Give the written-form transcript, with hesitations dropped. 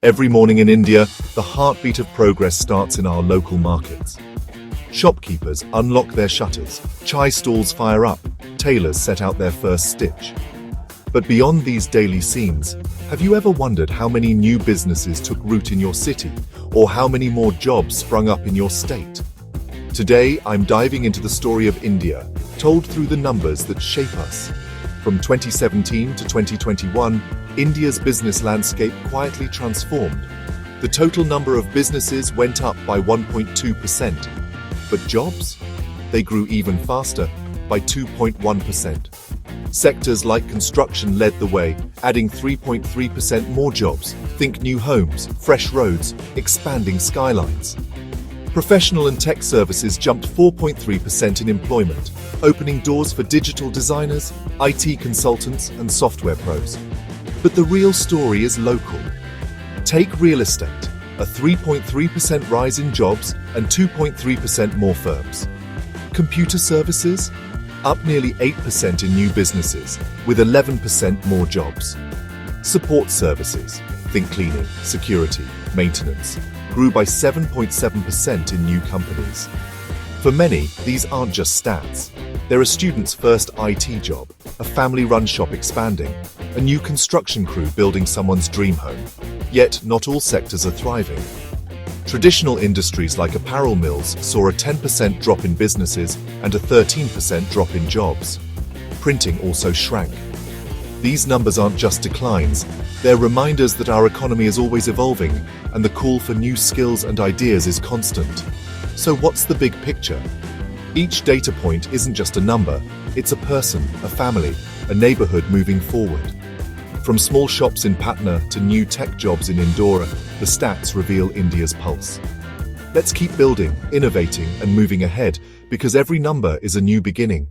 Every morning in India, the heartbeat of progress starts in our local markets. Shopkeepers unlock their shutters, chai stalls fire up, tailors set out their first stitch. But beyond these daily scenes, have you ever wondered how many new businesses took root in your city, or how many more jobs sprung up in your state? Today, I'm diving into the story of India, told through the numbers that shape us. From 2017 to 2021, India's business landscape quietly transformed. The total number of businesses went up by 1.2%. But jobs? They grew even faster, by 2.1%. Sectors like construction led the way, adding 3.3% more jobs. Think new homes, fresh roads, expanding skylines. Professional and tech services jumped 4.3% in employment, opening doors for digital designers, IT consultants, and software pros. But the real story is local. Take real estate, a 3.3% rise in jobs and 2.3% more firms. Computer services, up nearly 8% in new businesses, with 11% more jobs. Support services, think cleaning, security, maintenance, grew by 7.7% in new companies. For many, these aren't just stats. They're a student's first IT job, a family-run shop expanding, a new construction crew building someone's dream home. Yet, not all sectors are thriving. Traditional industries like apparel mills saw a 10% drop in businesses and a 13% drop in jobs. Printing also shrank. These numbers aren't just declines, they're reminders that our economy is always evolving and the call for new skills and ideas is constant. So what's the big picture? Each data point isn't just a number, it's a person, a family, a neighborhood moving forward. From small shops in Patna to new tech jobs in Indore, the stats reveal India's pulse. Let's keep building, innovating, and moving ahead, because every number is a new beginning.